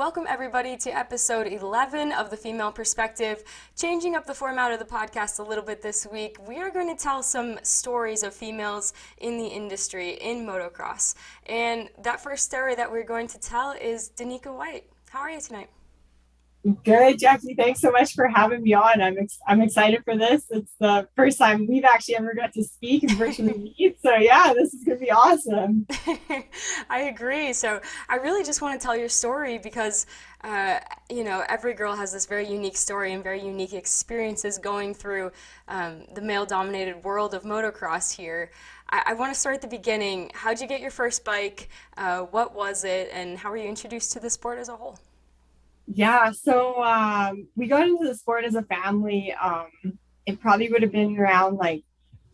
Welcome everybody to episode 11 of The Female Perspective. Changing up the format of the podcast a little bit this week, we are going to tell some stories of females in the industry in motocross. And that first story that we're going to tell is Danika White. How are you tonight? Good, Jackie. Thanks so much for having me on. I'm excited for this. It's the first time we've actually ever got to speak and virtually meet. So yeah, this is gonna be awesome. I agree. So I really just want to tell your story because, every girl has this very unique story and very unique experiences going through the male-dominated world of motocross here. I want to start at the beginning. How'd you get your first bike? What was it? And how were you introduced to the sport as a whole? Yeah, so we got into the sport as a family. It probably would have been around like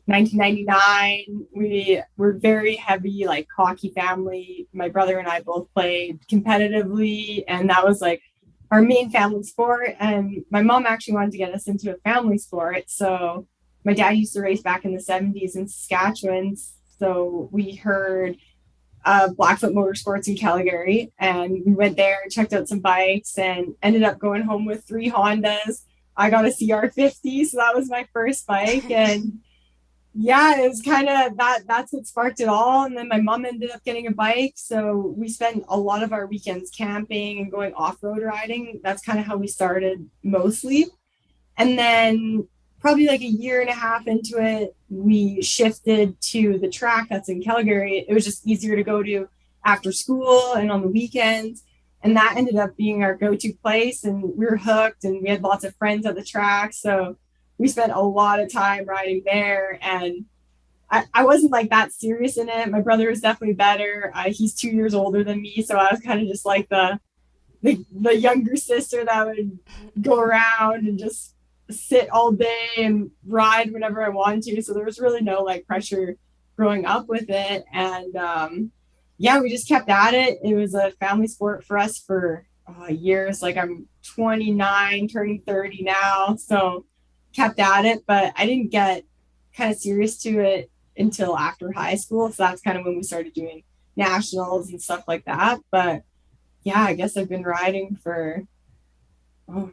1999. We were very heavy, like hockey family. My brother and I both played competitively, and that was like our main family sport. And my mom actually wanted to get us into a family sport. So my dad used to race back in the 70s in Saskatchewan. So we heard Blackfoot Motorsports in Calgary, and we went there, checked out some bikes, and ended up going home with three Hondas. I got a CR50, so that was my first bike, and yeah, it was kind of that's what sparked it all. And then my mom ended up getting a bike, so we spent a lot of our weekends camping and going off-road riding. That's kind of how we started mostly. And then probably like a year and a half into it, we shifted to the track that's in Calgary. It was just easier to go to after school and on the weekends. And that ended up being our go-to place. And we were hooked, and we had lots of friends at the track. So we spent a lot of time riding there. And I wasn't like that serious in it. My brother was definitely better. He's 2 years older than me. So I was kind of just like the younger sister that would go around and just sit all day and ride whenever I wanted to. So there was really no like pressure growing up with it. And yeah, we just kept at it. It was a family sport for us for years. Like I'm 29, turning 30 now. So kept at it, but I didn't get kind of serious to it until after high school. So that's kind of when we started doing nationals and stuff like that. But yeah, I guess I've been riding for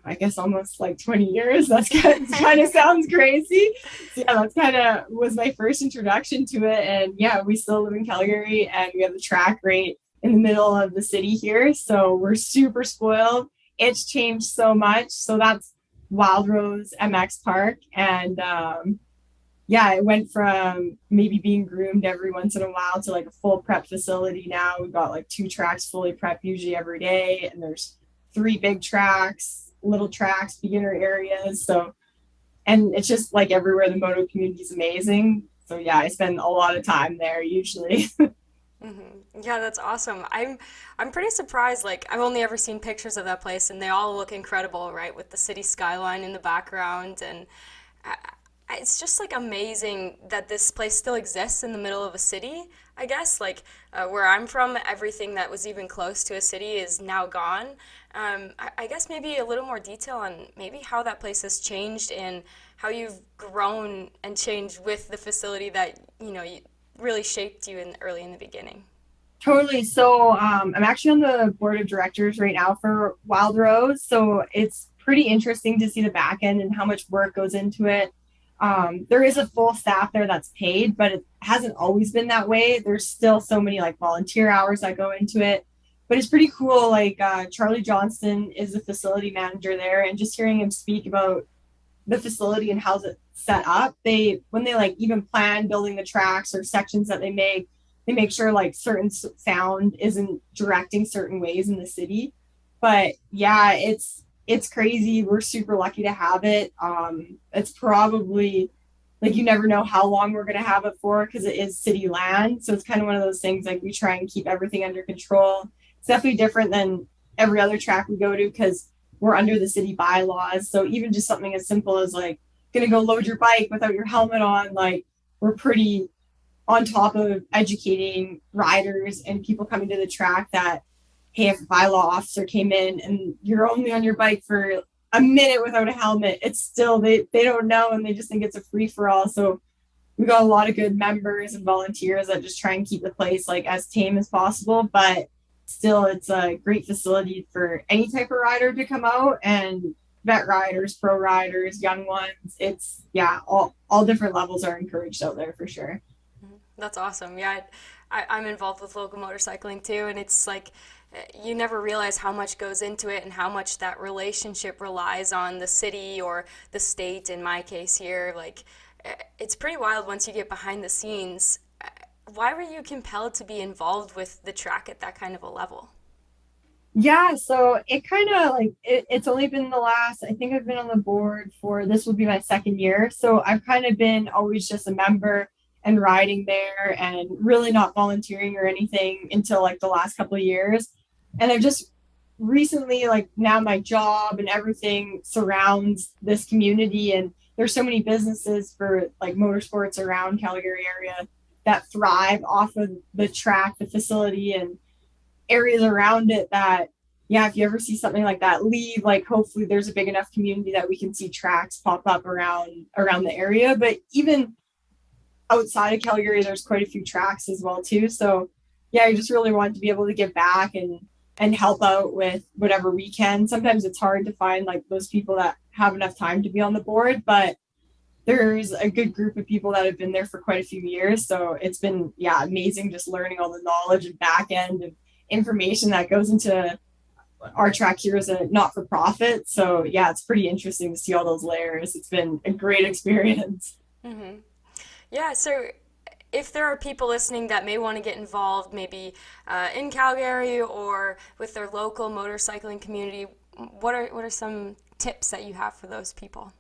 I guess almost like 20 years. That's kind of sounds crazy. So yeah, that's kind of was my first introduction to it. And yeah, we still live in Calgary, and we have the track right in the middle of the city here. So we're super spoiled. It's changed so much. So that's Wild Rose MX Park. And yeah, it went from maybe being groomed every once in a while to like a full prep facility now. We've got like two tracks fully prepped usually every day, and there's three big tracks, little tracks, beginner areas. So, and it's just like everywhere. The moto community is amazing. So yeah, I spend a lot of time there usually. Yeah, that's awesome. I'm pretty surprised. Like I've only ever seen pictures of that place, and they all look incredible, right? With the city skyline in the background, and it's just like amazing that this place still exists in the middle of a city. I guess like where I'm from, everything that was even close to a city is now gone. I guess maybe a little more detail on maybe how that place has changed and how you've grown and changed with the facility that really shaped you in early in the beginning. Totally. So I'm actually on the board of directors right now for Wild Rose. So it's pretty interesting to see the back end and how much work goes into it. There is a full staff there that's paid, but it hasn't always been that way. There's still so many like volunteer hours that go into it, but it's pretty cool. Like Charlie Johnston is the facility manager there, and just hearing him speak about the facility and how's it set up, when they like even plan building the tracks or sections that they make sure like certain sound isn't directing certain ways in the city. But yeah, it's crazy. We're super lucky to have it. It's probably like you never know how long we're gonna have it for because it is city land. So it's kind of one of those things like we try and keep everything under control. It's definitely different than every other track we go to because we're under the city bylaws. So even just something as simple as like gonna go load your bike without your helmet on, like we're pretty on top of educating riders and people coming to the track that hey, if a bylaw officer came in and you're only on your bike for a minute without a helmet, it's still they don't know, and they just think it's a free for all. So we got a lot of good members and volunteers that just try and keep the place like as tame as possible. But still it's a great facility for any type of rider to come out, and vet riders, pro riders, young ones. It's yeah, all different levels are encouraged out there for sure. That's awesome. Yeah, I'm involved with local motorcycling too, and it's like you never realize how much goes into it and how much that relationship relies on the city or the state, in my case here. Like, it's pretty wild once you get behind the scenes. Why were you compelled to be involved with the track at that kind of a level? Yeah, so it kind of like it's only been the last, I think I've been on the board for this will be my second year. So I've kind of been always just a member and riding there and really not volunteering or anything until like the last couple of years. And I've just recently, like now my job and everything surrounds this community, and there's so many businesses for like motorsports around Calgary area that thrive off of the track, the facility, and areas around it that yeah, if you ever see something like that, leave, like hopefully there's a big enough community that we can see tracks pop up around the area. But even outside of Calgary there's quite a few tracks as well too. So yeah, I just really wanted to be able to give back and help out with whatever we can. Sometimes it's hard to find like those people that have enough time to be on the board, but there's a good group of people that have been there for quite a few years. So it's been, yeah, amazing just learning all the knowledge and back end of information that goes into our track here as a not for profit. So yeah, it's pretty interesting to see all those layers. It's been a great experience. Mm-hmm. Yeah, so if there are people listening that may want to get involved, maybe in Calgary or with their local motorcycling community, what are some tips that you have for those people?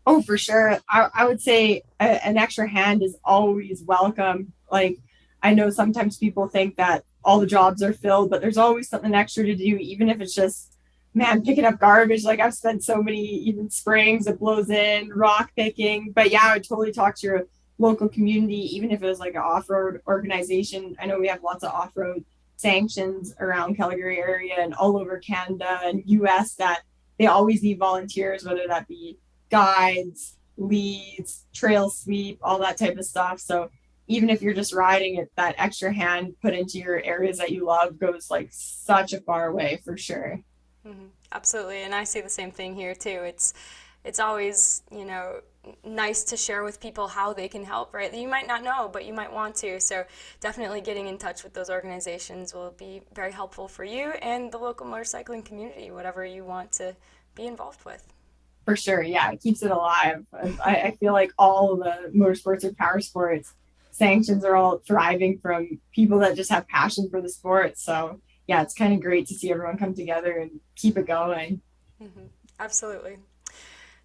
Oh, for sure. I would say an extra hand is always welcome. Like, I know sometimes people think that all the jobs are filled, but there's always something extra to do, even if it's just, man, picking up garbage. Like, I've spent so many even springs it blows in, rock picking. But yeah, I would totally talk to your local community, even if it was like an off road organization. I know we have lots of off road sanctions around Calgary area and all over Canada and US that they always need volunteers, whether that be guides, leads, trail sweep, all that type of stuff. So even if you're just riding it, that extra hand put into your areas that you love goes like such a far way for sure. Hmm. Absolutely, and I see the same thing here too. It's always, nice to share with people how they can help, right? You might not know, but you might want to. So definitely getting in touch with those organizations will be very helpful for you and the local motorcycling community, whatever you want to be involved with. For sure. Yeah, it keeps it alive. I feel like all of the motorsports or power sports sanctions are all thriving from people that just have passion for the sport. So yeah, it's kind of great to see everyone come together and keep it going. Hmm. Absolutely.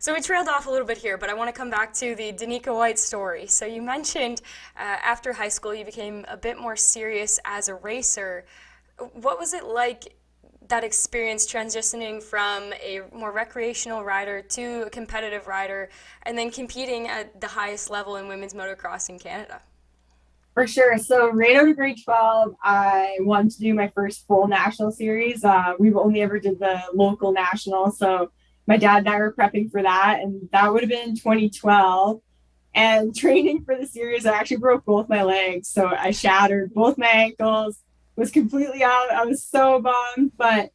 So we trailed off a little bit here, but I want to come back to the Danika White story. So you mentioned after high school you became a bit more serious as a racer. What was it like, that experience transitioning from a more recreational rider to a competitive rider and then competing at the highest level in women's motocross in Canada? For sure. So right out of grade 12, I wanted to do my first full national series. We've only ever did the local national. So my dad and I were prepping for that, and that would have been 2012. And training for the series, I actually broke both my legs. So I shattered both my ankles, was completely out. I was so bummed, but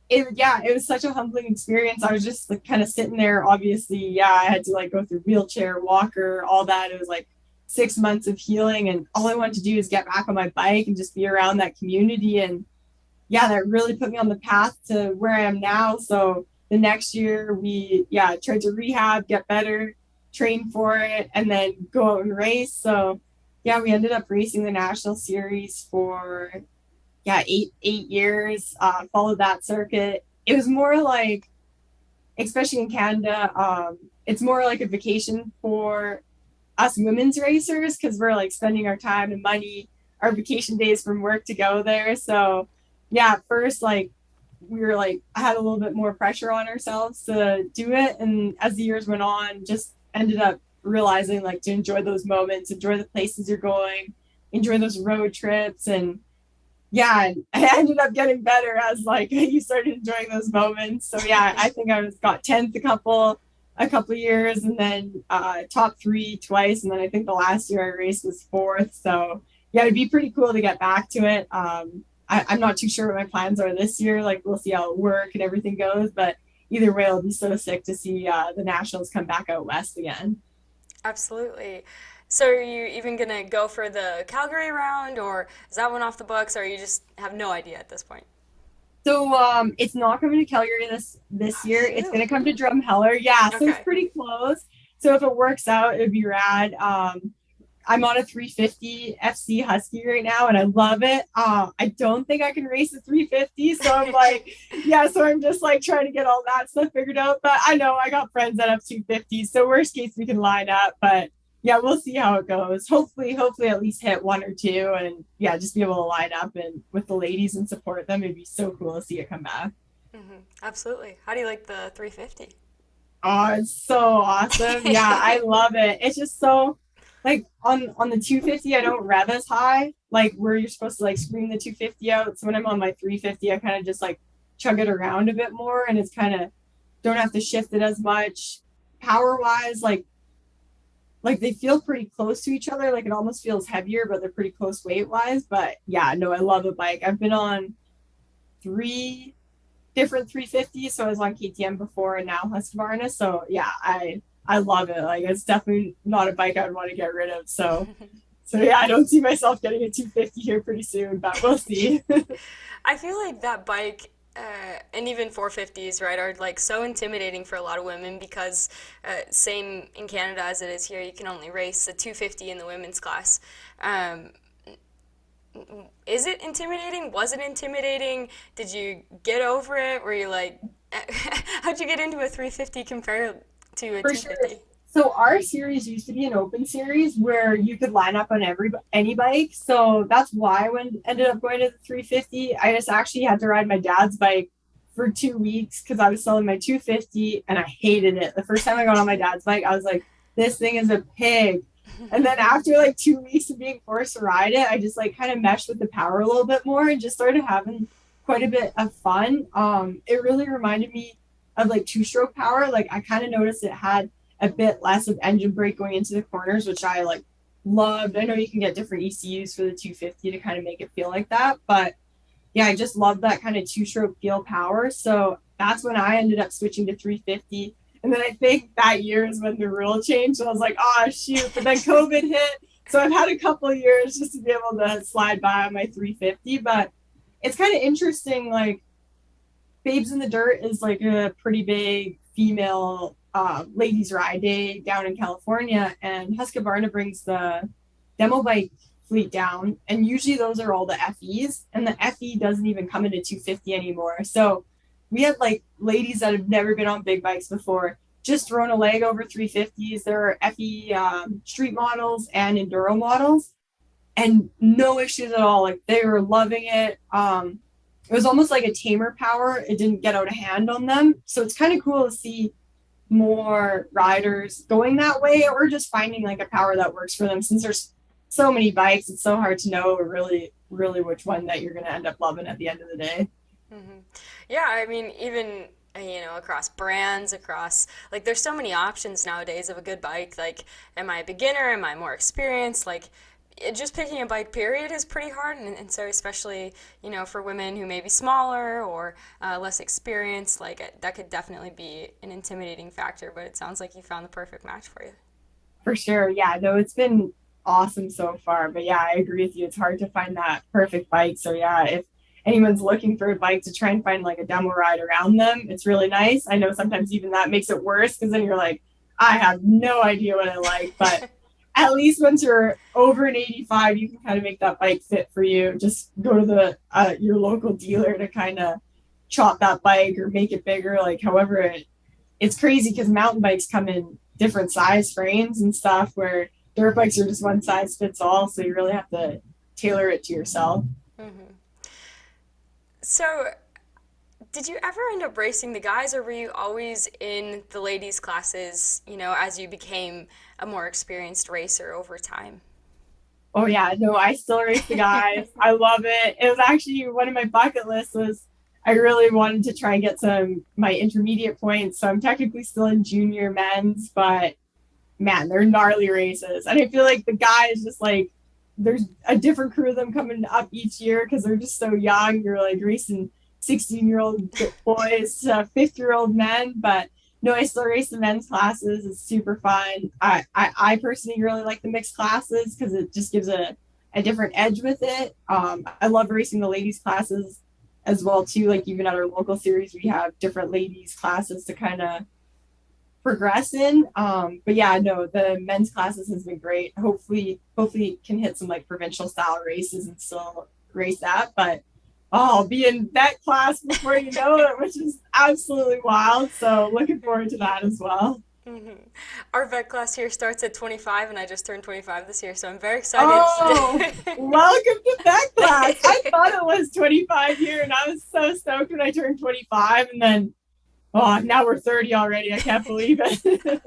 yeah, it was such a humbling experience. I was just like kind of sitting there. Obviously, yeah, I had to like go through wheelchair, walker, all that. It was like 6 months of healing, and all I wanted to do is get back on my bike and just be around that community. And yeah, that really put me on the path to where I am now. So the next year, we yeah tried to rehab, get better, train for it, and then go out and race. So yeah, we ended up racing the national series for yeah 8 years. Followed that circuit. It was more like, especially in Canada, it's more like a vacation for us women's racers because we're like spending our time and money, our vacation days from work to go there. So yeah, at first like we were like I had a little bit more pressure on ourselves to do it, and as the years went on, just ended up realizing like to enjoy those moments, enjoy the places you're going, enjoy those road trips. And yeah, I ended up getting better as like you started enjoying those moments. So yeah, I think I was got 10th a couple years, and then top three twice, and then I think the last year I raced was fourth. So yeah, it'd be pretty cool to get back to it. I'm not too sure what my plans are this year. Like we'll see how work and everything goes, but either way, I'll be so sick to see the Nationals come back out west again. Absolutely. So are you even gonna go for the Calgary round, or is that one off the books, or you just have no idea at this point? So it's not coming to Calgary this Oh, year. It's shoot. gonna come to Drumheller. Yeah, so it's Okay. pretty close. So if it works out, it'd be rad. I'm on a 350 FC Husky right now, and I love it. I don't think I can race a 350, so I'm like, yeah. So I'm just like trying to get all that stuff figured out. But I know I got friends that have 250s, so worst case we can line up. But yeah, we'll see how it goes. Hopefully at least hit one or two, and yeah, just be able to line up and with the ladies and support them. It'd be so cool to see it come back. Absolutely. How do you like the 350? Oh, it's so awesome. Yeah, I love it. It's just so like on the 250, I don't rev as high, like where you're supposed to like scream the 250 out. So when I'm on my 350, I kind of just like chug it around a bit more and it's kind of don't have to shift it as much. Power wise, like they feel pretty close to each other. Like it almost feels heavier, but they're pretty close weight wise. But yeah, no, I love a bike. I've been on three different 350s. So I was on KTM before and now Husqvarna. So yeah, I love it. Like it's definitely not a bike I would want to get rid of. So yeah, I don't see myself getting a 250 here pretty soon, but we'll see. I feel like that bike, and even 450s, right, are like so intimidating for a lot of women because, same in Canada as it is here, you can only race the 250 in the women's class. Um, is it intimidating? Was it intimidating? Did you get over it? Were you like, how'd you get into a 350 compared to a For sure. 250? So our series used to be an open series where you could line up on any bike. So that's why I ended up going to the 350. I just actually had to ride my dad's bike for 2 weeks because I was selling my 250 and I hated it. The first time I got on my dad's bike, I was like, this thing is a pig. And then after like 2 weeks of being forced to ride it, I just like kind of meshed with the power a little bit more and just started having quite a bit of fun. It really reminded me of like two-stroke power. Like I kind of noticed it had a bit less of engine brake going into the corners, which I like loved. I know you can get different ECUs for the 250 to kind of make it feel like that, but yeah, I just love that kind of two-stroke feel power. So that's when I ended up switching to 350. And then I think that year is when the rule changed. And I was like, oh shoot. But then COVID hit. So I've had a couple of years just to be able to slide by on my 350. But it's kind of interesting. Like Babes in the Dirt is like a pretty big female ladies ride day down in California. And Husqvarna brings the demo bike fleet down. And usually those are all the FEs. And the FE doesn't even come into 250 anymore. So we had like ladies that have never been on big bikes before just thrown a leg over 350s. There are FE street models and enduro models, and no issues at all. Like they were loving it. It was almost like a tamer power. It didn't get out of hand on them. So it's kind of cool to see more riders going that way or just finding like a power that works for them since there's so many bikes. It's so hard to know really which one that you're going to end up loving at the end of the day. Yeah, I mean, even across brands, across like there's so many options nowadays of a good bike. Like, am I a beginner? Am I more experienced? Like, just picking a bike period is pretty hard, and so especially for women who may be smaller or less experienced, like that could definitely be an intimidating factor. But it sounds like you found the perfect match for you. For sure. Yeah, no, it's been awesome so far. But yeah, I agree with you. It's hard to find that perfect bike. So yeah, if anyone's looking for a bike to try and find like a demo ride around them, it's really nice. I know sometimes even that makes it worse because then you're like, I have no idea what I like. But at least once you're over an 85, you can kind of make that bike fit for you. Just go to the your local dealer to kind of chop that bike or make it bigger, like however it's crazy because mountain bikes come in different size frames and stuff where dirt bikes are just one size fits all. So you really have to tailor it to yourself. So, did you ever end up racing the guys, or were you always in the ladies' classes, as you became a more experienced racer over time? Oh yeah, no, I still race the guys. I love it. It was actually one of my bucket lists was I really wanted to try and get some my intermediate points. So I'm technically still in junior men's, but man, they're gnarly races. And I feel like the guys just like there's a different crew of them coming up each year because they're just so young. You're like racing 16-year-old boys, 50-year-old men, but no, I still race the men's classes. It's super fun. I personally really like the mixed classes because it just gives a different edge with it. I love racing the ladies classes as well too. Like even at our local series, we have different ladies classes to kind of progress in. But yeah, no, the men's classes has been great. Hopefully can hit some like provincial style races and still race that. But oh, I'll be in that class before you know it, which is absolutely wild. So looking forward to that as well. Hmm. Our vet class here starts at 25, and I just turned 25 this year, so I'm very excited. Oh, welcome to that class. I thought it was 25 here, and I was so stoked when I turned 25. And then, oh, now we're 30 already. I can't believe it.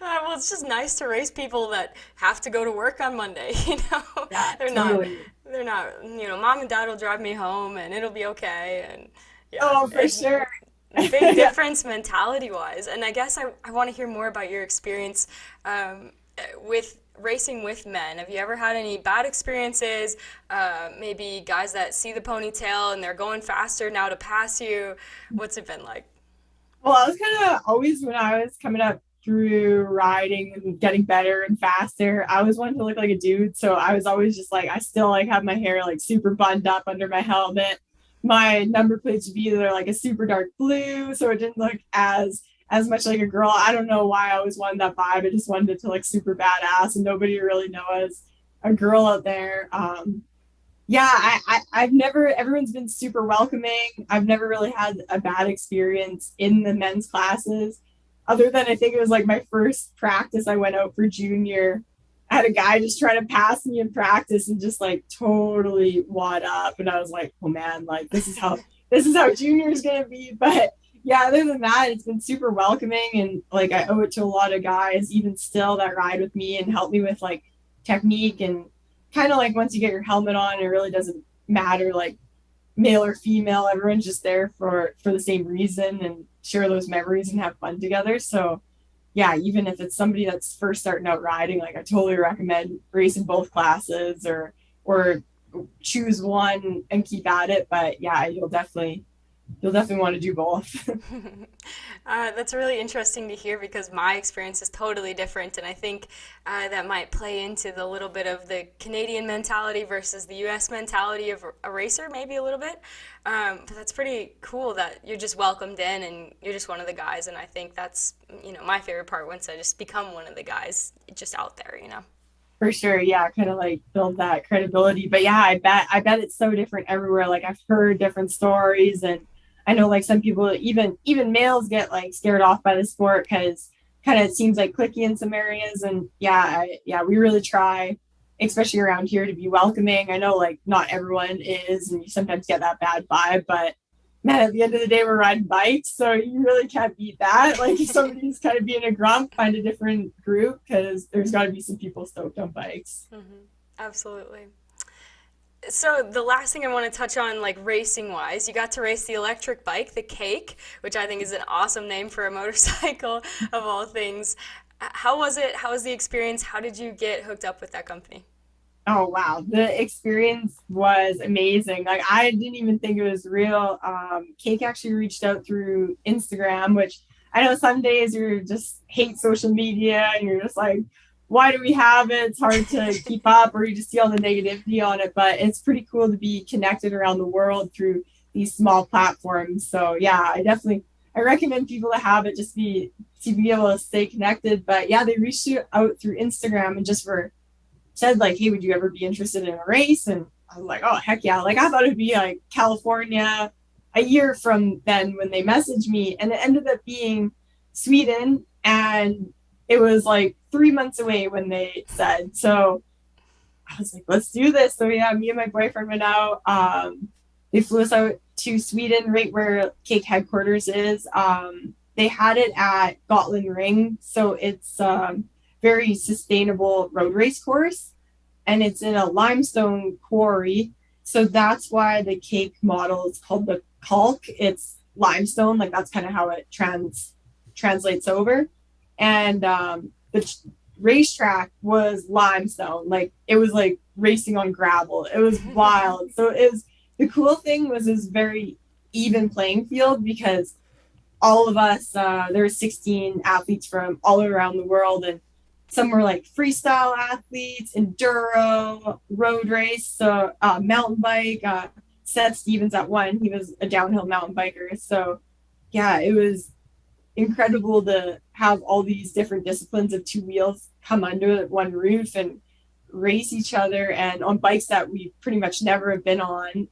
Well, it's just nice to race people that have to go to work on Monday. You know, Yeah, they're not, totally. they're not. You know, mom and dad will drive me home, and it'll be okay. And yeah, Oh, for sure. big Yeah. difference mentality wise. And I guess I want to hear more about your experience with racing with men. Have you ever had any bad experiences? Maybe guys that see the ponytail and they're going faster now to pass you. What's it been like? Well, I was kind of always when I was coming up through riding and getting better and faster, I was wanting to look like a dude. So I was always just like, I still like have my hair like super bunned up under my helmet. My number plates would be either like a super dark blue, so it didn't look as much like a girl. I don't know why I always wanted that vibe. I just wanted it to look super badass and nobody really know as a girl out there. Yeah, I've never, everyone's been super welcoming. I've never really had a bad experience in the men's classes, other than I think it was like my first practice. I went out for junior. I had a guy just trying to pass me in practice and just like totally wad up. And I was like, oh man, like this is how junior is gonna be. But yeah, other than that, it's been super welcoming and like I owe it to a lot of guys, even still that ride with me and help me with like technique and kind of like once you get your helmet on, it really doesn't matter like male or female. Everyone's just there for the same reason and share those memories and have fun together. So yeah, even if it's somebody that's first starting out riding, like I totally recommend racing both classes or choose one and keep at it. But yeah, you'll definitely want to do both. That's really interesting to hear because my experience is totally different, and I think that might play into the little bit of the Canadian mentality versus the U.S. mentality of a racer, maybe a little bit. But that's pretty cool that you're just welcomed in and you're just one of the guys, and I think that's my favorite part once I just become one of the guys just out there. For sure, yeah, kind of like build that credibility. But yeah, I bet it's so different everywhere. Like I've heard different stories, and I know like some people, even males, get like scared off by the sport because kind of it seems like clicky in some areas. And yeah, we really try, especially around here, to be welcoming. I know like not everyone is, and you sometimes get that bad vibe, but man, at the end of the day, we're riding bikes, so you really can't beat that. Like, if somebody's kind of being a grump, find a different group because there's got to be some people stoked on bikes. Hmm. Absolutely. So the last thing I want to touch on, like racing wise, you got to race the electric bike, the Cake, which I think is an awesome name for a motorcycle of all things. How was it? How was the experience? How did you get hooked up with that company? Oh wow, the experience was amazing. Like I didn't even think it was real. Cake actually reached out through Instagram, which I know some days you just hate social media and you're just like, why do we have it? It's hard to keep up, or you just see all the negativity on it. But it's pretty cool to be connected around the world through these small platforms. So yeah, I recommend people to have it just be able to stay connected. But yeah, they reached out through Instagram and just for said like, hey, would you ever be interested in a race? And I was like, oh heck yeah. Like I thought it'd be like California a year from then when they messaged me. And it ended up being Sweden. And it was like 3 months away when they said. So I was like, let's do this. So yeah, me and my boyfriend went out. They flew us out to Sweden, right where Cake headquarters is. They had it at Gotland Ring. So it's very sustainable road race course and it's in a limestone quarry. So that's why the Cake model is called the Calc. It's limestone, like that's kind of how it translates over. And the racetrack was limestone, like it was like racing on gravel. It was wild. So it was the cool thing was this very even playing field because all of us, there were 16 athletes from all around the world, and some were like freestyle athletes, enduro, road race, so mountain bike. Seth Stevens at one, he was a downhill mountain biker. So yeah, it was incredible to have all these different disciplines of two wheels come under one roof and race each other and on bikes that we pretty much never have been on.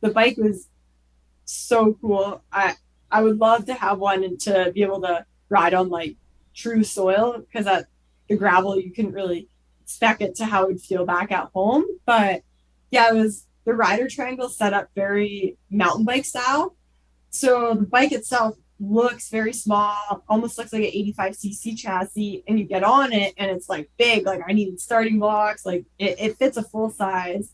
The bike was so cool. I would love to have one and to be able to ride on like true soil because at the gravel you couldn't really spec it to how it would feel back at home. But yeah, it was the rider triangle set up very mountain bike style. So the bike itself looks very small, almost looks like an 85cc chassis, and you get on it and it's like big. Like I needed starting blocks. Like it fits a full size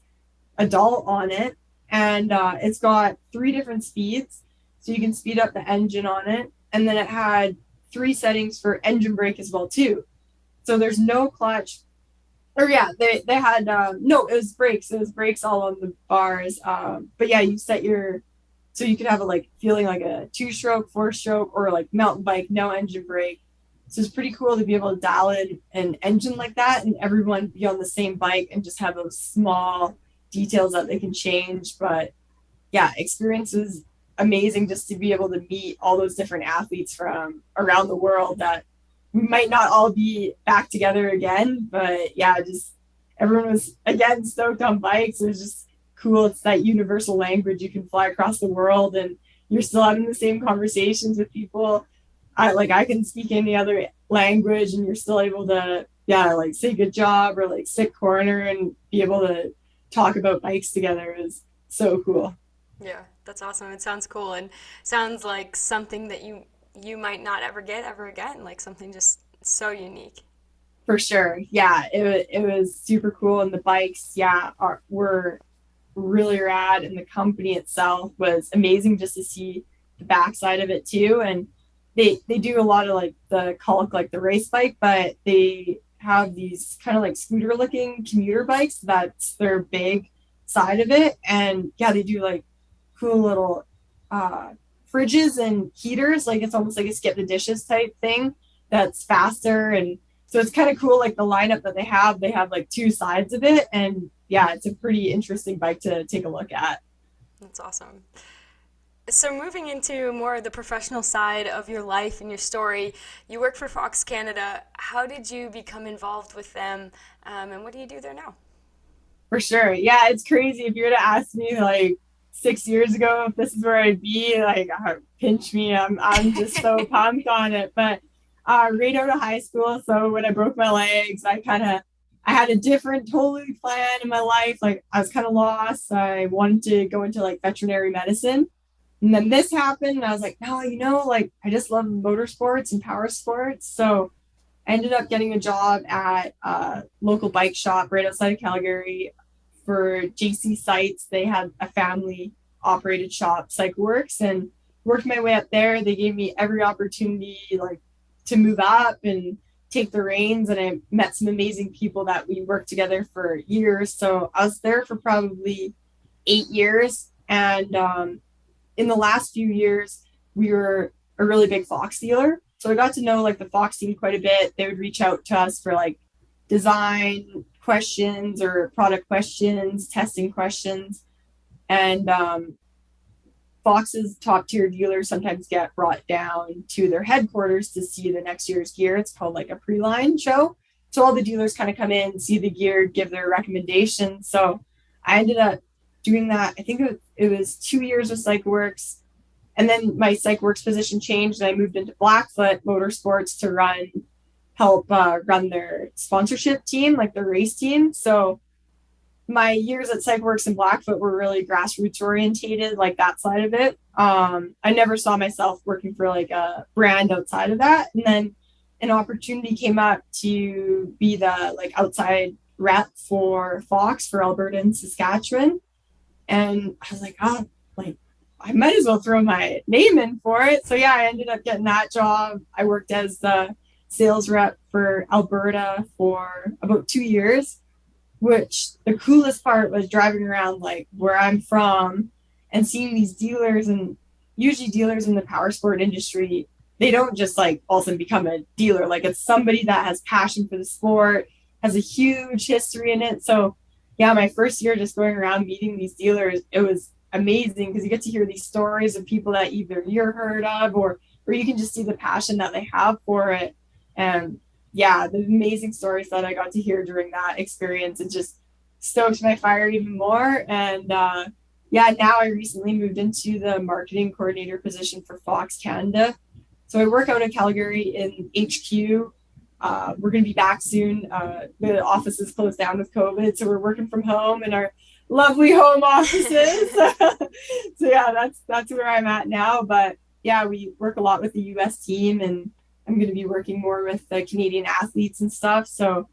adult on it, and it's got three different speeds, so you can speed up the engine on it, and then it had three settings for engine brake as well too. So there's no clutch, or yeah, they had no, it was brakes. It was brakes all on the bars. But yeah, you set your so you could have a like feeling like a two-stroke, four-stroke, or like mountain bike, no engine brake. So it's pretty cool to be able to dial in an engine like that and everyone be on the same bike and just have those small details that they can change. But yeah, experience was amazing just to be able to meet all those different athletes from around the world that we might not all be back together again. But yeah, just everyone was again stoked on bikes. It was just cool. It's that universal language. You can fly across the world and you're still having the same conversations with people. I can speak any other language and you're still able to like say good job or like sit corner and be able to talk about bikes together is so cool. Yeah, that's awesome. It sounds cool and sounds like something that you might not ever get ever again, like something just so unique. For sure. Yeah, it was super cool. And the bikes, were really rad. And the company itself was amazing just to see the backside of it too. And they do a lot of like the call it like the race bike, but they have these kind of like scooter looking commuter bikes. That's their big side of it. And yeah, they do like cool little uh fridges and heaters. Like it's almost like a skip the dishes type thing that's faster. And so it's kind of cool, like the lineup that they have like two sides of it. And yeah, it's a pretty interesting bike to take a look at. That's awesome. So moving into more of the professional side of your life and your story, you work for Fox Canada. How did you become involved with them, and what do you do there now? For sure. Yeah, it's crazy. If you were to ask me like 6 years ago if this is where I'd be, like pinch me. I'm just so pumped on it. But right out of high school, so when I broke my legs, I had a different totally plan in my life. Like I was kind of lost. I wanted to go into like veterinary medicine. And then this happened, and I was like, no, like I just love motorsports and power sports. So I ended up getting a job at a local bike shop right outside of Calgary for JC Sites. They had a family operated shop, CycleWorks, and worked my way up there. They gave me every opportunity like to move up and take the reins. And I met some amazing people that we worked together for years. So I was there for probably 8 years. And in the last few years, we were a really big Fox dealer. So I got to know like the Fox team quite a bit. They would reach out to us for like design questions or product questions, testing questions. And Fox's top tier dealers sometimes get brought down to their headquarters to see the next year's gear. It's called like a pre-line show. So all the dealers kind of come in, see the gear, give their recommendations. So I ended up doing that. I think it was 2 years with CycleWorks. And then my CycleWorks position changed and I moved into Blackfoot Motorsports to help run their sponsorship team, like the race team. So my years at CycleWorks and Blackfoot were really grassroots orientated, like that side of it. I never saw myself working for like a brand outside of that. And then an opportunity came up to be the like outside rep for Fox for Alberta and Saskatchewan. And I was like, oh, like I might as well throw my name in for it. So yeah, I ended up getting that job. I worked as the sales rep for Alberta for about 2 years. which the coolest part was driving around like where I'm from and seeing these dealers. And usually dealers in the power sport industry, they don't just like all of a sudden become a dealer. Like it's somebody that has passion for the sport, has a huge history in it. So yeah, my first year just going around meeting these dealers, it was amazing because you get to hear these stories of people that either you're heard of, or you can just see the passion that they have for it. And yeah, the amazing stories that I got to hear during that experience, it just stoked my fire even more. And yeah, now I recently moved into the marketing coordinator position for Fox Canada. So I work out in Calgary in HQ. We're going to be back soon. The office is closed down with COVID, so we're working from home in our lovely home offices. So yeah, that's where I'm at now. But yeah, we work a lot with the U.S. team, and I'm going to be working more with the Canadian athletes and stuff. So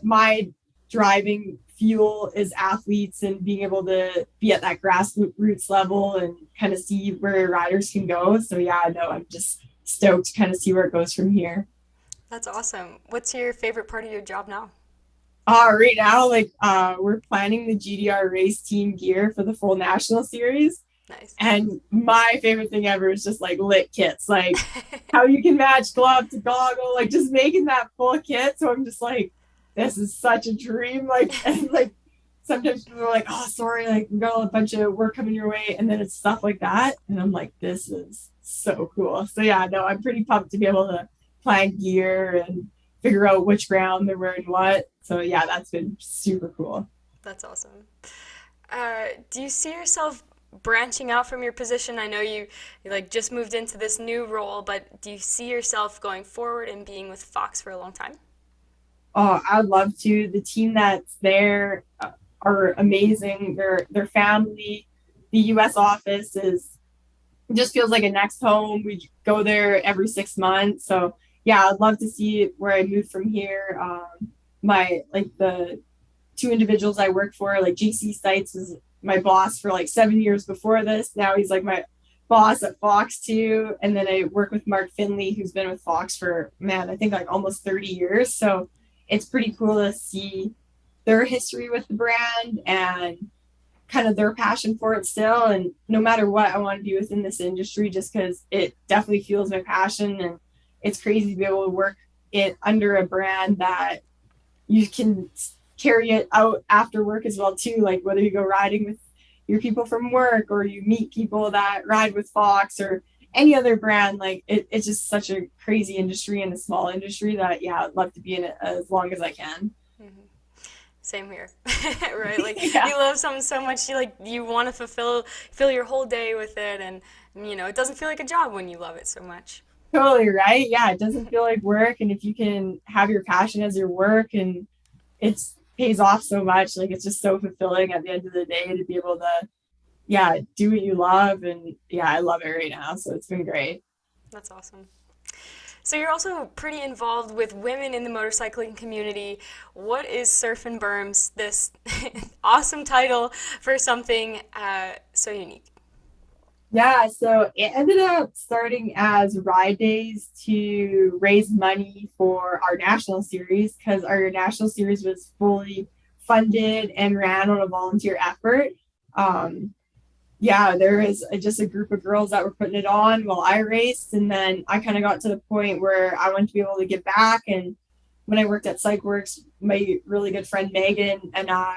my driving fuel is athletes and being able to be at that grassroots level and kind of see where riders can go. So yeah, no, I'm just stoked to kind of see where it goes from here. That's awesome. What's your favorite part of your job now? Right now, like we're planning the GDR race team gear for the full national series. Nice. And my favorite thing ever is just like lit kits, like how you can match glove to goggle, like just making that full kit. So I'm just like, this is such a dream. Like, and like sometimes people are like, oh, sorry, like we got a bunch of work coming your way. And then it's stuff like that. And I'm like, this is so cool. So yeah, no, I'm pretty pumped to be able to plan gear and figure out which ground they're wearing what. So yeah, that's been super cool. That's awesome. Do you see yourself branching out from your position? I know you like just moved into this new role, but do you see yourself going forward and being with Fox for a long time? Oh, I'd love to. The team that's there are amazing. Their family. The U.S. office is just feels like a next home. We go there every 6 months. So yeah, I'd love to see where I move from here. My like the two individuals I work for, like JC Stites was my boss for like 7 years before this. Now he's like my boss at Fox too. And then I work with Mark Finley, who's been with Fox for, man, I think like almost 30 years. So it's pretty cool to see their history with the brand and kind of their passion for it still. And no matter what I want to do within this industry, just because it definitely fuels my passion. And it's crazy to be able to work it under a brand that you can carry it out after work as well too. Like whether you go riding with your people from work or you meet people that ride with Fox or any other brand, like it's just such a crazy industry and a small industry that yeah, I'd love to be in it as long as I can. Mm-hmm. Same here, right? Like Yeah, you love something so much, you want to fill your whole day with it, and it doesn't feel like a job when you love it so much. totally right. Yeah, it doesn't feel like work, and if you can have your passion as your work and it's pays off so much, like it's just so fulfilling at the end of the day to be able to yeah, do what you love. And yeah, I love it right now, so it's been great. That's awesome. So you're also pretty involved with women in the motorcycling community. What is SurfinBerms? This awesome title for something so unique. Yeah, so it ended up starting as ride days to raise money for our national series because our national series was fully funded and ran on a volunteer effort. Um, yeah, there is just a group of girls that were putting it on while I raced. And then I kind of got to the point where I wanted to be able to give back. And when I worked at PsychWorks, my really good friend Megan and I,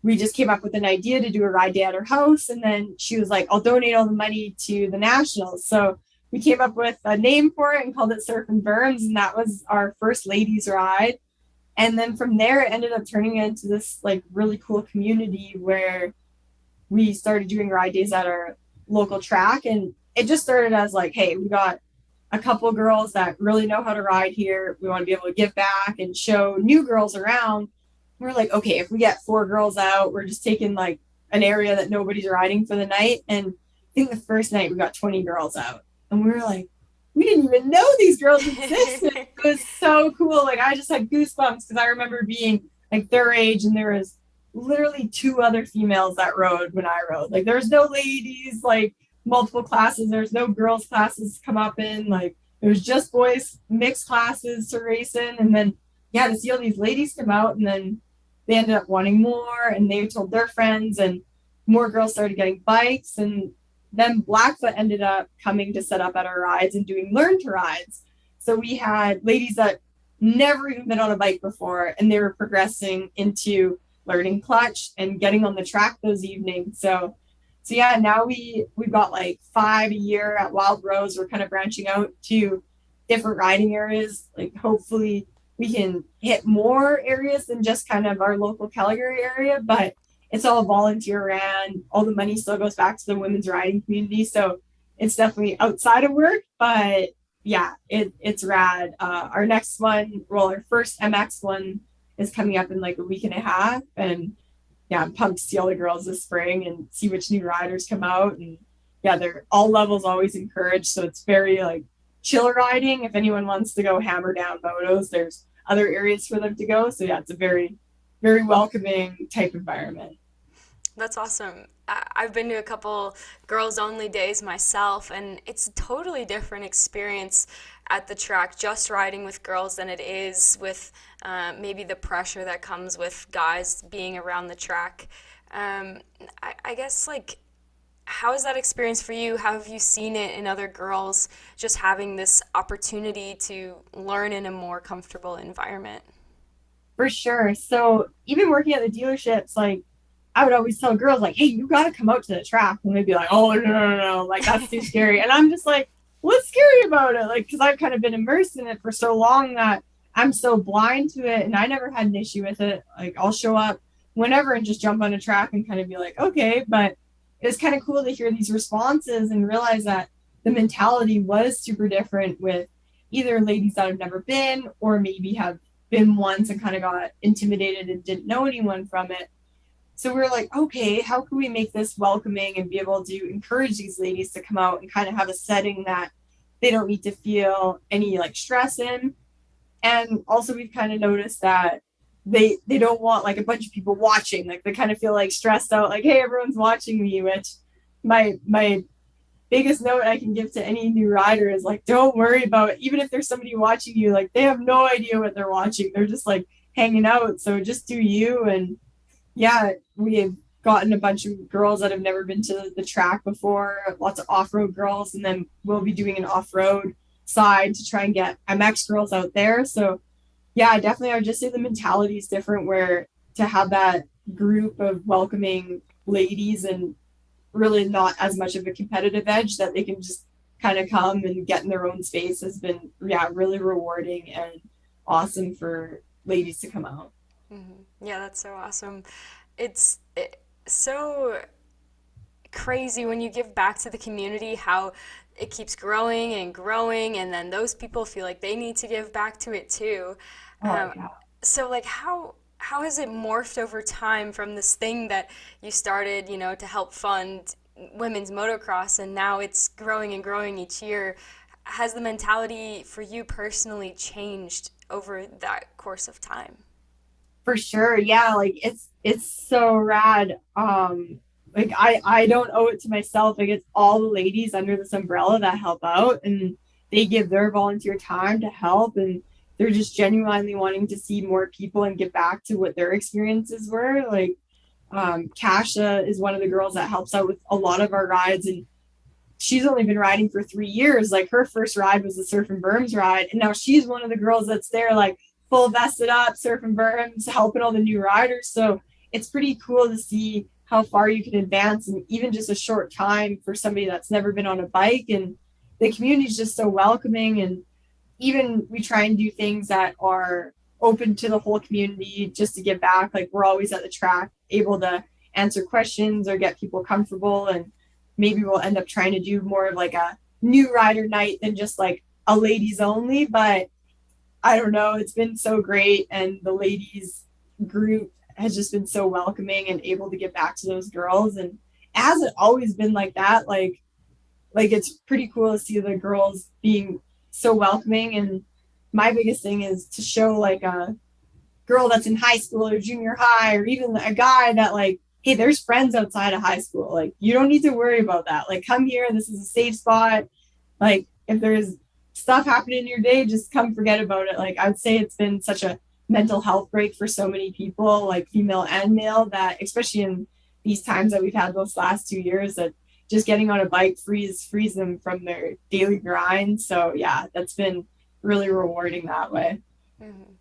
we just came up with an idea to do a ride day at her house. And then she was like, I'll donate all the money to the Nationals. So we came up with a name for it and called it SurfinBerms. And that was our first ladies ride. And then from there, it ended up turning into this like really cool community where we started doing ride days at our local track. And it just started as like, hey, we got a couple girls that really know how to ride here. We want to be able to give back and show new girls around. We're like, okay, if we get 4 girls out, we're just taking like an area that nobody's riding for the night. And I think the first night we got 20 girls out. And we were like, we didn't even know these girls existed. It was so cool. Like I just had goosebumps because I remember being like their age and there was literally 2 other females that rode when I rode. Like there's no ladies, like multiple classes. There's no girls classes come up in. Like it was just boys mixed classes to race in. And then yeah, to see all these ladies come out, and then they ended up wanting more, and they told their friends, and more girls started getting bikes, and then Blackfoot ended up coming to set up at our rides and doing learn to rides. So we had ladies that never even been on a bike before, and they were progressing into learning clutch and getting on the track those evenings. So yeah, now we've got like 5 a year at Wild Rose. We're kind of branching out to different riding areas. Like hopefully we can hit more areas than just kind of our local Calgary area, but it's all volunteer ran. All the money still goes back to the women's riding community. So it's definitely outside of work, but yeah, it's rad. Our next one, well, our first MX one is coming up in like a week and a half. And yeah, I'm pumped to see all the girls this spring and see which new riders come out. And yeah, they're all levels always encouraged. So it's very like chill riding. If anyone wants to go hammer down motos, there's other areas for them to go. So yeah, it's a very, very welcoming type environment. That's awesome. I've been to a couple girls only days myself, and it's a totally different experience at the track just riding with girls than it is with maybe the pressure that comes with guys being around the track. Um, I guess, like, how is that experience for you? How have you seen it in other girls just having this opportunity to learn in a more comfortable environment? For sure. So even working at the dealerships, like I would always tell girls, like, hey, you gotta come out to the track. And they'd be like, oh no, like that's too scary. And I'm just like, what's scary about it? Like, because I've kind of been immersed in it for so long that I'm so blind to it, and I never had an issue with it. Like I'll show up whenever and just jump on a track and kind of be like, okay. But it's kind of cool to hear these responses and realize that the mentality was super different with either ladies that have never been or maybe have been once and kind of got intimidated and didn't know anyone from it. So we were like, okay, how can we make this welcoming and be able to encourage these ladies to come out and kind of have a setting that they don't need to feel any like stress in? And also we've kind of noticed that they don't want like a bunch of people watching. Like they kind of feel like stressed out, like, hey, everyone's watching me, which my biggest note I can give to any new rider is like, don't worry about it. Even if there's somebody watching you, like they have no idea what they're watching. They're just like hanging out. So just do you. And yeah, we have gotten a bunch of girls that have never been to the track before, lots of off-road girls, and then we'll be doing an off-road side to try and get MX girls out there. So yeah, definitely I would just say the mentality is different where to have that group of welcoming ladies and really not as much of a competitive edge that they can just kind of come and get in their own space has been yeah really rewarding and awesome for ladies to come out. Yeah, that's so awesome. It's so crazy when you give back to the community how it keeps growing and growing, and then those people feel like they need to give back to it too. Oh Um, yeah. so like how has it morphed over time from this thing that you started, to help fund women's motocross, and now it's growing and growing each year? Has the mentality for you personally changed over that course of time? For sure. Yeah, like it's so rad. Like I don't owe it to myself. Like it's all the ladies under this umbrella that help out and they give their volunteer time to help and they're just genuinely wanting to see more people and get back to what their experiences were. Like Kasha is one of the girls that helps out with a lot of our rides and she's only been riding for 3 years. Like her first ride was the SurfinBerms ride, and now she's one of the girls that's there, like full vested up, SurfinBerms, helping all the new riders. So it's pretty cool to see how far you can advance in even just a short time for somebody that's never been on a bike. And the community is just so welcoming. And even we try and do things that are open to the whole community just to give back. Like we're always at the track, able to answer questions or get people comfortable and maybe we'll end up trying to do more of like a new rider night than just like a ladies only. But I don't know, it's been so great. And the ladies group has just been so welcoming and able to get back to those girls. And it hasn't always been like that. Like it's pretty cool to see the girls being so welcoming. And my biggest thing is to show like a girl that's in high school or junior high, or even a guy that like, hey, there's friends outside of high school. Like you don't need to worry about that. Like come here. This is a safe spot. Like if there's stuff happening in your day, just come forget about it. Like I'd say it's been such a mental health break for so many people, like female and male, that especially in these times that we've had those last 2 years, that just getting on a bike frees them from their daily grind. So yeah, that's been really rewarding that way. Mhm.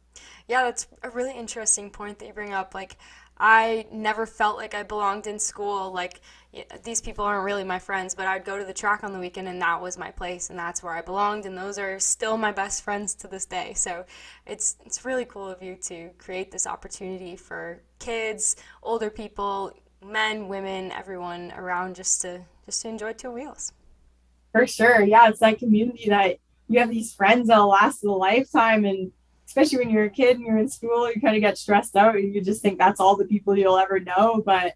Yeah, that's a really interesting point that you bring up. Like, I never felt like I belonged in school. Like, these people aren't really my friends, but I'd go to the track on the weekend and that was my place and that's where I belonged. And those are still my best friends to this day. So it's really cool of you to create this opportunity for kids, older people, men, women, everyone around just to enjoy two wheels. For sure. Yeah, it's that community that you have these friends that'll last a lifetime. And especially when you're a kid and you're in school, you kind of get stressed out and you just think that's all the people you'll ever know. But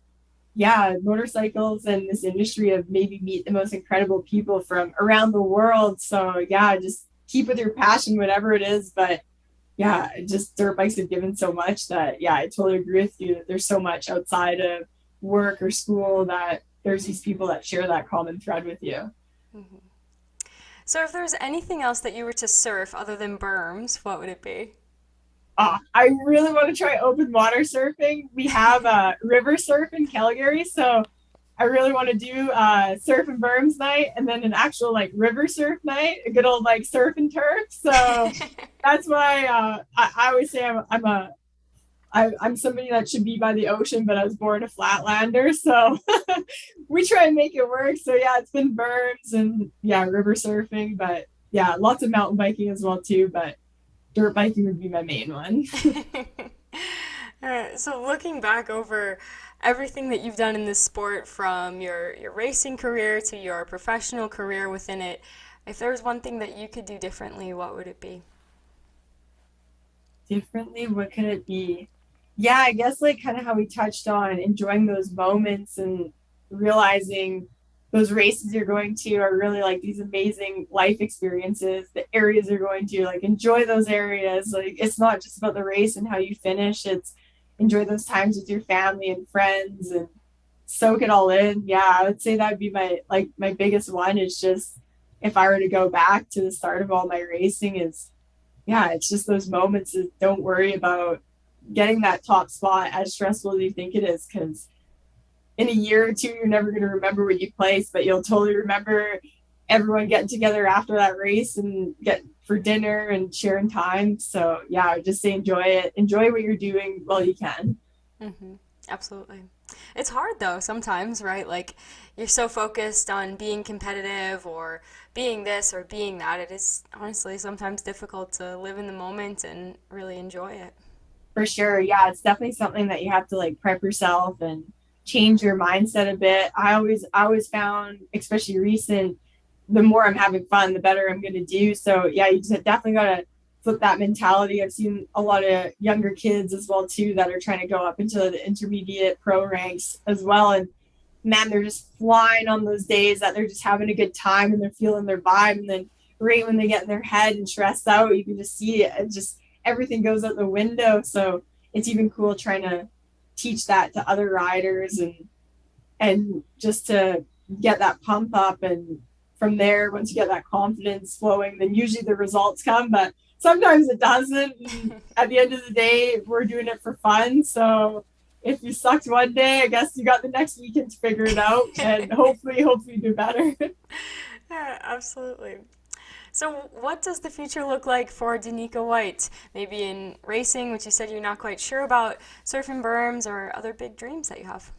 yeah, motorcycles and this industry have made me meet the most incredible people from around the world. So yeah, just keep with your passion, whatever it is. But yeah, just dirt bikes have given so much that yeah, I totally agree with you that there's so much outside of work or school that there's these people that share that common thread with you. Mhm. So if there's anything else that you were to surf other than berms, what would it be? I really want to try open water surfing. We have a river surf in Calgary, so I really want to do SurfinBerms night and then an actual like river surf night, a good old like surf and turf. So that's why I always say I'm somebody that should be by the ocean, but I was born a flatlander, so we try and make it work. So yeah, it's been berms and yeah, river surfing, but yeah, lots of mountain biking as well too. But dirt biking would be my main one. So looking back over everything that you've done in this sport from your racing career to your professional career within it, if there was one thing that you could do differently, what would it be? Differently, what could it be? Yeah, I guess like kind of how we touched on enjoying those moments and realizing those races you're going to are really like these amazing life experiences. The areas you're going to, like, enjoy those areas. Like, it's not just about the race and how you finish, it's enjoy those times with your family and friends and soak it all in. Yeah, I would say that would be my biggest one. Is just if I were to go back to the start of all my racing, is yeah, it's just those moments of don't worry about getting that top spot, as stressful as you think it is, because in a year or two, you're never going to remember what you placed, but you'll totally remember everyone getting together after that race and get for dinner and sharing time. So yeah, I would just say enjoy it. Enjoy what you're doing while you can. Hmm. Absolutely. It's hard though sometimes, right? Like you're so focused on being competitive or being this or being that. It is honestly sometimes difficult to live in the moment and really enjoy it. For sure. Yeah, it's definitely something that you have to like prep yourself and change your mindset a bit. I always found, especially recent, the more I'm having fun, the better I'm going to do. So yeah, you just definitely got to flip that mentality. I've seen a lot of younger kids as well too that are trying to go up into the intermediate pro ranks as well, and man, they're just flying on those days that they're just having a good time and they're feeling their vibe. And then right when they get in their head and stressed out, you can just see it. And just everything goes out the window. So it's even cool trying to teach that to other riders and just to get that pump up. And from there, once you get that confidence flowing, then usually the results come. But sometimes it doesn't. And at the end of the day, we're doing it for fun. So if you sucked one day, I guess you got the next weekend to figure it out and hopefully do better. Yeah, absolutely. So, what does the future look like for Danika White? Maybe in racing, which you said you're not quite sure about, surfing berms, or other big dreams that you have?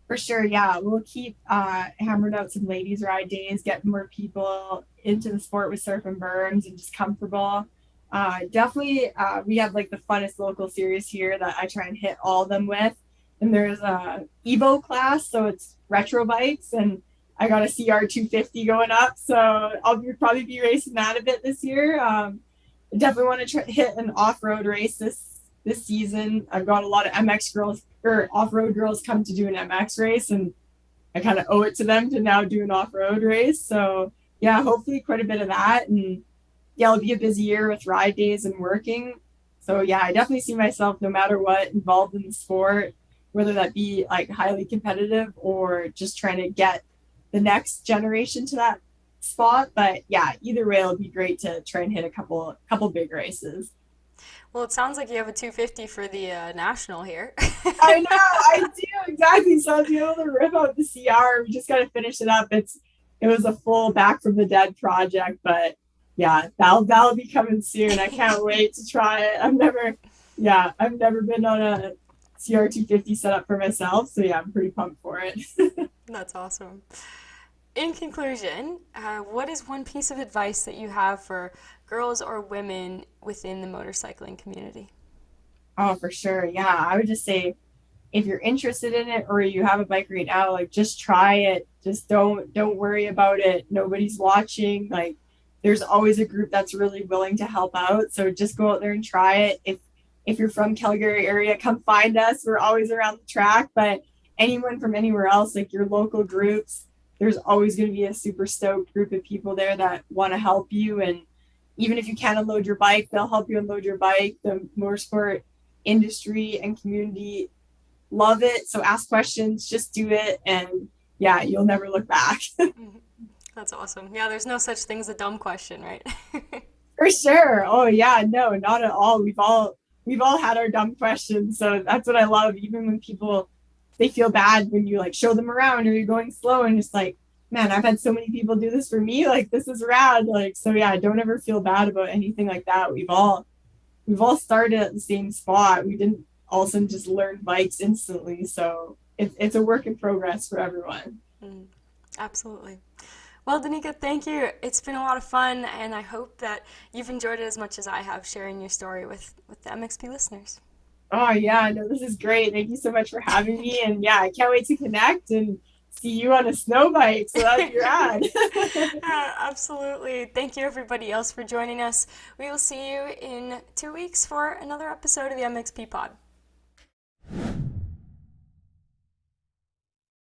For sure, yeah. We'll keep hammering out some ladies ride days, getting more people into the sport with SurfinBerms and just comfortable. Definitely, we have like the funnest local series here that I try and hit all of them with. And there's a Evo class, so it's retro bikes, and I got a CR 250 going up, so probably be racing that a bit this year. I definitely want to hit an off road race this season. I've got a lot of MX girls or off road girls come to do an MX race, and I kind of owe it to them to now do an off road race. So yeah, hopefully quite a bit of that, and yeah, it'll be a busy year with ride days and working. So yeah, I definitely see myself no matter what involved in the sport, whether that be like highly competitive or just trying to get the next generation to that spot. But yeah, either way, it'll be great to try and hit a couple big races. Well, it sounds like you have a 250 for the national here. I know, I do exactly. So I was able to rip out the CR. We just got to finish it up. It was a full back from the dead project, but yeah, that'll be coming soon. I can't wait to try it. I've never been on a CR 250 setup for myself, so yeah, I'm pretty pumped for it. That's awesome. In conclusion, what is one piece of advice that you have for girls or women within the motorcycling community? Oh, for sure. Yeah, I would just say if you're interested in it or you have a bike right now, like just try it. Just don't worry about it. Nobody's watching. Like there's always a group that's really willing to help out. So just go out there and try it. If you're from Calgary area, come find us. We're always around the track, but anyone from anywhere else, like your local groups, there's always going to be a super stoked group of people there that want to help you. And even if you can't unload your bike, they'll help you unload your bike. The motorsport industry and community love it. So ask questions, just do it, and yeah, you'll never look back. That's awesome. Yeah, there's no such thing as a dumb question, right? For sure. Oh yeah, no, not at all. We've all had our dumb questions, so that's what I love. Even when people they feel bad when you like show them around or you're going slow, and just like, man, I've had so many people do this for me. Like this is rad. Like so, yeah, don't ever feel bad about anything like that. We've all started at the same spot. We didn't all of a sudden just learn bikes instantly. So it's a work in progress for everyone. Mm, absolutely. Well, Danika, thank you. It's been a lot of fun, and I hope that you've enjoyed it as much as I have sharing your story with the MXP listeners. Oh yeah, no, this is great. Thank you so much for having me. And yeah, I can't wait to connect and see you on a snow bike. So that'd be rad. Absolutely. Thank you, everybody else, for joining us. We will see you in 2 weeks for another episode of the MXP Pod.